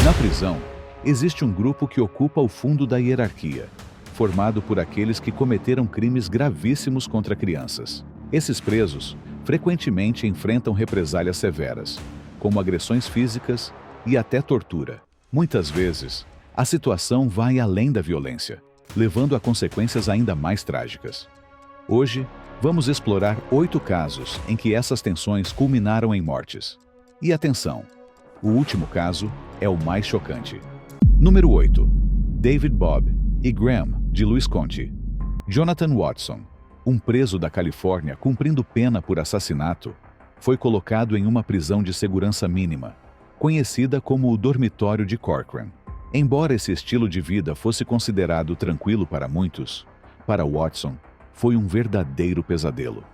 Na prisão, existe um grupo que ocupa o fundo da hierarquia, formado por aqueles que cometeram crimes gravíssimos contra crianças. Esses presos frequentemente enfrentam represálias severas, como agressões físicas e até tortura. Muitas vezes, a situação vai além da violência, levando a consequências ainda mais trágicas. Hoje, vamos explorar 8 casos em que essas tensões culminaram em mortes. E atenção, o último caso é o mais chocante. Número 8. David Bobb e Graham, de Louis County. Jonathan Watson, um preso da Califórnia cumprindo pena por assassinato, foi colocado em uma prisão de segurança mínima, conhecida como o dormitório de Corcoran. Embora esse estilo de vida fosse considerado tranquilo para muitos, para Watson foi um verdadeiro pesadelo.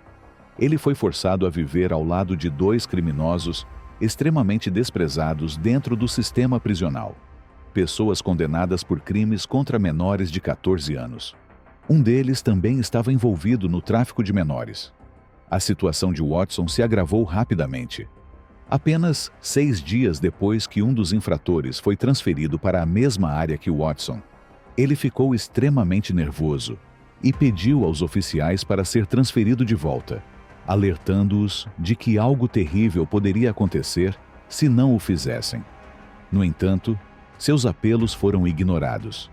Ele foi forçado a viver ao lado de 2 criminosos extremamente desprezados dentro do sistema prisional. Pessoas condenadas por crimes contra menores de 14 anos. Um deles também estava envolvido no tráfico de menores. A situação de Watson se agravou rapidamente. Apenas 6 dias depois que um dos infratores foi transferido para a mesma área que Watson, ele ficou extremamente nervoso e pediu aos oficiais para ser transferido de volta, alertando-os de que algo terrível poderia acontecer se não o fizessem. No entanto, seus apelos foram ignorados.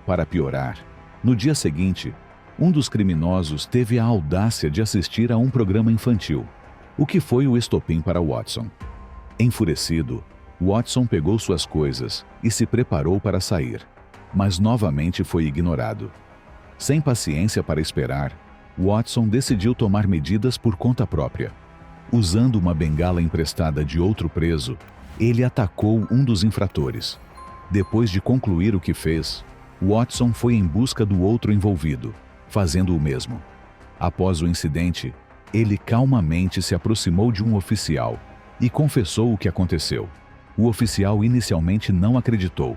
Para piorar, no dia seguinte, um dos criminosos teve a audácia de assistir a um programa infantil, o que foi o estopim para Watson. Enfurecido, Watson pegou suas coisas e se preparou para sair, mas novamente foi ignorado. Sem paciência para esperar, Watson decidiu tomar medidas por conta própria. Usando uma bengala emprestada de outro preso, ele atacou um dos infratores. Depois de concluir o que fez, Watson foi em busca do outro envolvido, fazendo o mesmo. Após o incidente, ele calmamente se aproximou de um oficial e confessou o que aconteceu. O oficial inicialmente não acreditou,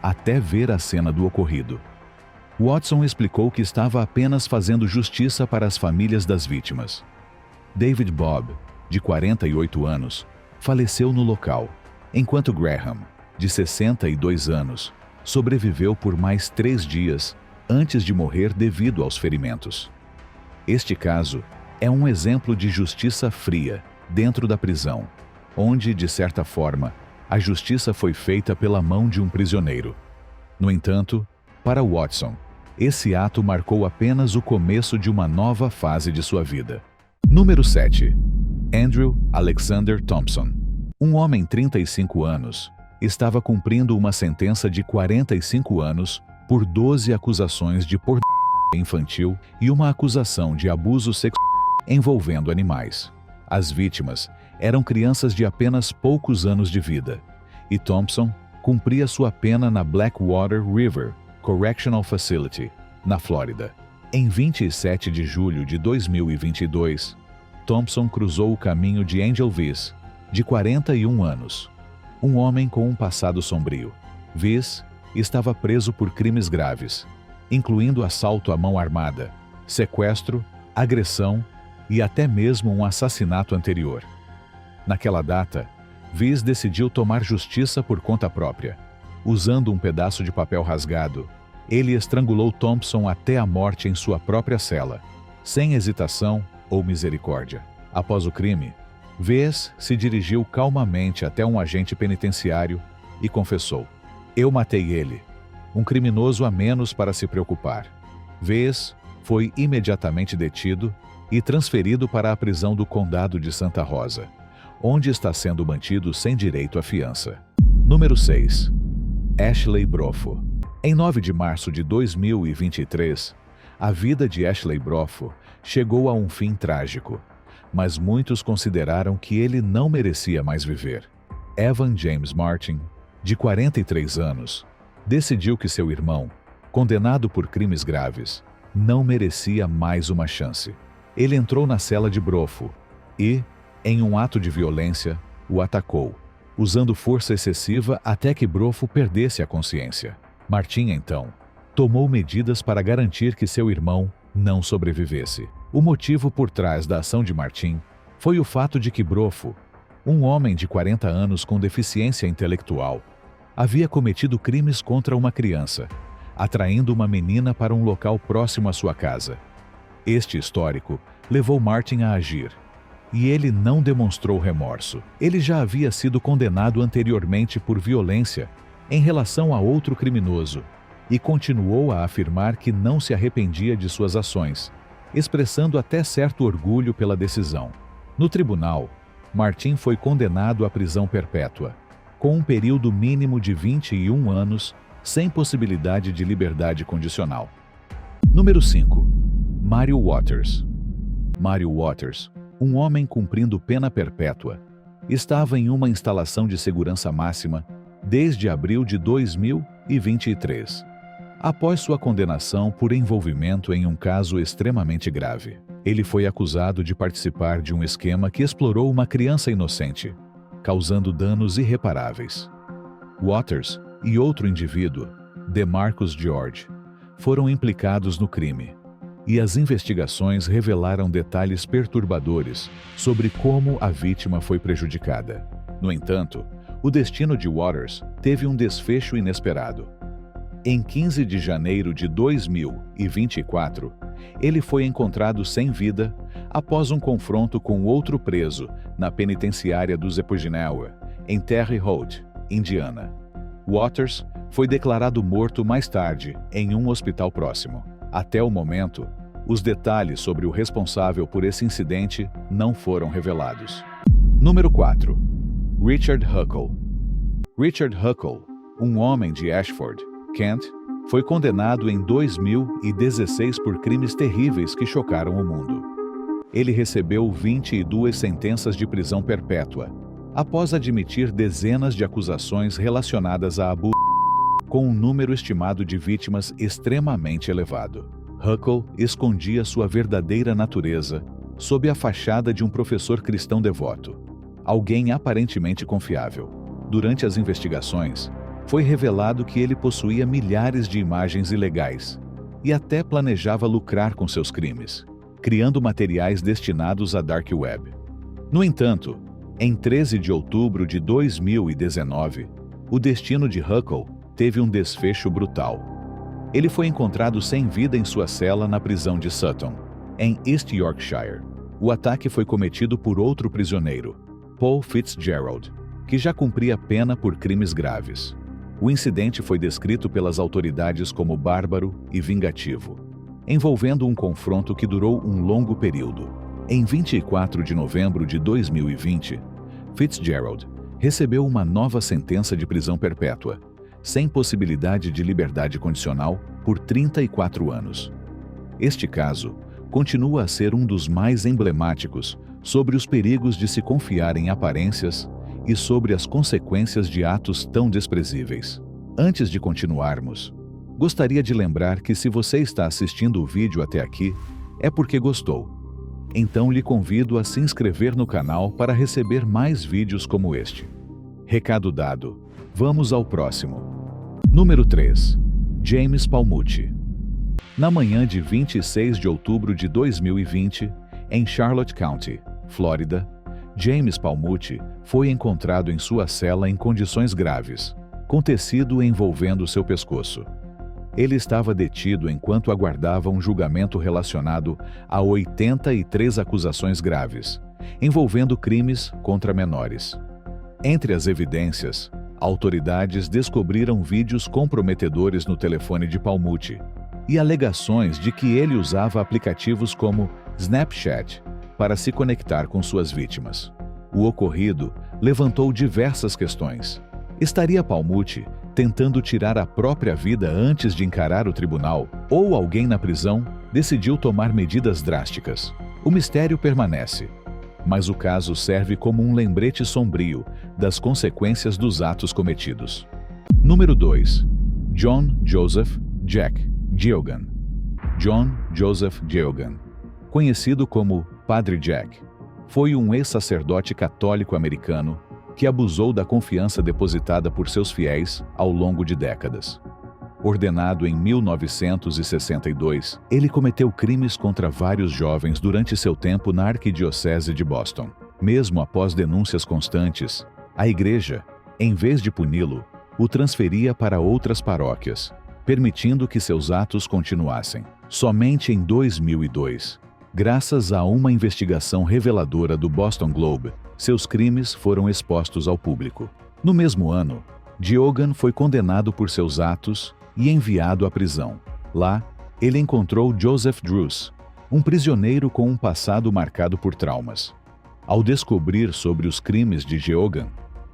até ver a cena do ocorrido. Watson explicou que estava apenas fazendo justiça para as famílias das vítimas. David Bobb, de 48 anos, faleceu no local, enquanto Graham, de 62 anos, sobreviveu por mais 3 dias antes de morrer devido aos ferimentos. Este caso é um exemplo de justiça fria dentro da prisão, onde, de certa forma, a justiça foi feita pela mão de um prisioneiro. No entanto, para Watson, esse ato marcou apenas o começo de uma nova fase de sua vida. Número 7. Andrew Alexander Thompson. Um homem de 35 anos estava cumprindo uma sentença de 45 anos por 12 acusações de pornografia infantil e uma acusação de abuso sexual envolvendo animais. As vítimas eram crianças de apenas poucos anos de vida, e Thompson cumpria sua pena na Blackwater River Correctional Facility, na Flórida. Em 27 de julho de 2022, Thompson cruzou o caminho de Angel Viz, de 41 anos, um homem com um passado sombrio. Viz estava preso por crimes graves, incluindo assalto à mão armada, sequestro, agressão e até mesmo um assassinato anterior. Naquela data, Viz decidiu tomar justiça por conta própria. Usando um pedaço de papel rasgado, ele estrangulou Thompson até a morte em sua própria cela, sem hesitação ou misericórdia. Após o crime, Viz se dirigiu calmamente até um agente penitenciário e confessou: "Eu matei ele, um criminoso a menos para se preocupar." Viz foi imediatamente detido e transferido para a prisão do Condado de Santa Rosa, onde está sendo mantido sem direito à fiança. Número 6. Ashley Brofo. Em 9 de março de 2023, a vida de Ashley Brofo chegou a um fim trágico, mas muitos consideraram que ele não merecia mais viver. Evan James Martin, de 43 anos, decidiu que seu irmão, condenado por crimes graves, não merecia mais uma chance. Ele entrou na cela de Brofo e, em um ato de violência, o atacou, usando força excessiva até que Brofo perdesse a consciência. Martin, então, tomou medidas para garantir que seu irmão não sobrevivesse. O motivo por trás da ação de Martin foi o fato de que Brofo, um homem de 40 anos com deficiência intelectual, havia cometido crimes contra uma criança, atraindo uma menina para um local próximo à sua casa. Este histórico levou Martin a agir, e ele não demonstrou remorso. Ele já havia sido condenado anteriormente por violência em relação a outro criminoso e continuou a afirmar que não se arrependia de suas ações, expressando até certo orgulho pela decisão. No tribunal, Martin foi condenado à prisão perpétua, com um período mínimo de 21 anos, sem possibilidade de liberdade condicional. Número 5. Mario Waters. Mario Waters, um homem cumprindo pena perpétua, estava em uma instalação de segurança máxima desde abril de 2023, após sua condenação por envolvimento em um caso extremamente grave. Ele foi acusado de participar de um esquema que explorou uma criança inocente, causando danos irreparáveis. Waters e outro indivíduo, DeMarcus George, foram implicados no crime, e as investigações revelaram detalhes perturbadores sobre como a vítima foi prejudicada. No entanto, o destino de Waters teve um desfecho inesperado. Em 15 de janeiro de 2024, ele foi encontrado sem vida após um confronto com outro preso na penitenciária do Zeppogenawa, em Terre Haute, Indiana. Waters foi declarado morto mais tarde em um hospital próximo. Até o momento, os detalhes sobre o responsável por esse incidente não foram revelados. Número 4. Richard Huckle. Richard Huckle, um homem de Ashford, Kent, foi condenado em 2016 por crimes terríveis que chocaram o mundo. Ele recebeu 22 sentenças de prisão perpétua, após admitir dezenas de acusações relacionadas a abuso, com um número estimado de vítimas extremamente elevado. Huckle escondia sua verdadeira natureza sob a fachada de um professor cristão devoto, alguém aparentemente confiável. Durante as investigações, foi revelado que ele possuía milhares de imagens ilegais e até planejava lucrar com seus crimes, criando materiais destinados à Dark Web. No entanto, em 13 de outubro de 2019, o destino de Huckle teve um desfecho brutal. Ele foi encontrado sem vida em sua cela na prisão de Sutton, em East Yorkshire. O ataque foi cometido por outro prisioneiro, Paul Fitzgerald, que já cumpria pena por crimes graves. O incidente foi descrito pelas autoridades como bárbaro e vingativo, envolvendo um confronto que durou um longo período. Em 24 de novembro de 2020, Fitzgerald recebeu uma nova sentença de prisão perpétua, sem possibilidade de liberdade condicional, por 34 anos. Este caso continua a ser um dos mais emblemáticos sobre os perigos de se confiar em aparências e sobre as consequências de atos tão desprezíveis. Antes de continuarmos, gostaria de lembrar que se você está assistindo o vídeo até aqui, é porque gostou. Então lhe convido a se inscrever no canal para receber mais vídeos como este. Recado dado, vamos ao próximo. Número 3. James Palmucci. Na manhã de 26 de outubro de 2020, em Charlotte County, Flórida, James Palmucci foi encontrado em sua cela em condições graves, com tecido envolvendo seu pescoço. Ele estava detido enquanto aguardava um julgamento relacionado a 83 acusações graves, envolvendo crimes contra menores. Entre as evidências, autoridades descobriram vídeos comprometedores no telefone de Palmucci e alegações de que ele usava aplicativos como Snapchat para se conectar com suas vítimas. O ocorrido levantou diversas questões. Estaria Palmucci tentando tirar a própria vida antes de encarar o tribunal, ou alguém na prisão decidiu tomar medidas drásticas? O mistério permanece, mas o caso serve como um lembrete sombrio das consequências dos atos cometidos. Número 2. John Joseph Jack Geoghegan. John Joseph Geoghegan, conhecido como Padre Jack, foi um ex-sacerdote católico americano que abusou da confiança depositada por seus fiéis ao longo de décadas. Ordenado em 1962, ele cometeu crimes contra vários jovens durante seu tempo na Arquidiocese de Boston. Mesmo após denúncias constantes, a Igreja, em vez de puni-lo, o transferia para outras paróquias, permitindo que seus atos continuassem. Somente em 2002, graças a uma investigação reveladora do Boston Globe, seus crimes foram expostos ao público. No mesmo ano, Diogan foi condenado por seus atos e enviado à prisão. Lá, ele encontrou Joseph Druce, um prisioneiro com um passado marcado por traumas. Ao descobrir sobre os crimes de Diogan,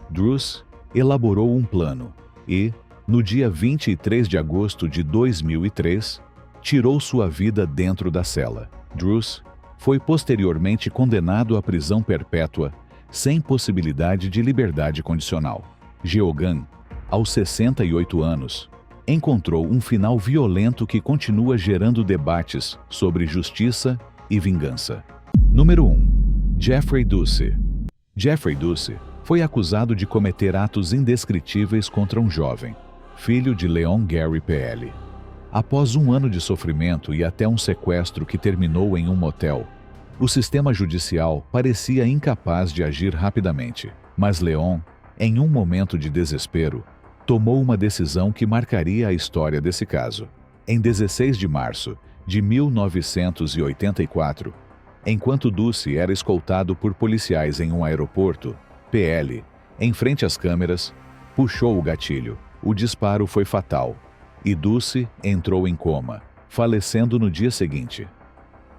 Druce elaborou um plano e, no dia 23 de agosto de 2003, tirou sua vida dentro da cela. Druce foi posteriormente condenado à prisão perpétua, sem possibilidade de liberdade condicional. Diogan, aos 68 anos, encontrou um final violento que continua gerando debates sobre justiça e vingança. Número 1. Jeffrey Ducey. Jeffrey Ducey foi acusado de cometer atos indescritíveis contra um jovem, filho de Leon Gary PL. Após um ano de sofrimento e até um sequestro que terminou em um motel, o sistema judicial parecia incapaz de agir rapidamente. Mas Leon, em um momento de desespero, tomou uma decisão que marcaria a história desse caso. Em 16 de março de 1984, enquanto Ducey era escoltado por policiais em um aeroporto, PL, em frente às câmeras, puxou o gatilho. O disparo foi fatal e Ducey entrou em coma, falecendo no dia seguinte.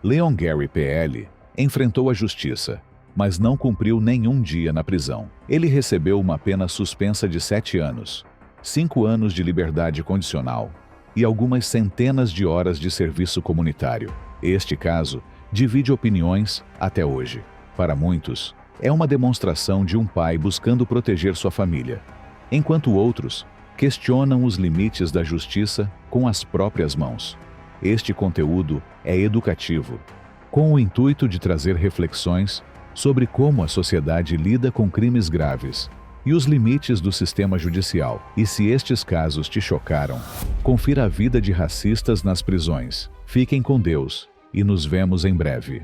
Leon Gary PL enfrentou a justiça, mas não cumpriu nenhum dia na prisão. Ele recebeu uma pena suspensa de 7 anos, 5 anos de liberdade condicional e algumas centenas de horas de serviço comunitário. Este caso divide opiniões até hoje. Para muitos, é uma demonstração de um pai buscando proteger sua família, enquanto outros questionam os limites da justiça com as próprias mãos. Este conteúdo é educativo, com o intuito de trazer reflexões sobre como a sociedade lida com crimes graves e os limites do sistema judicial. E se estes casos te chocaram, confira a vida de racistas nas prisões. Fiquem com Deus e nos vemos em breve.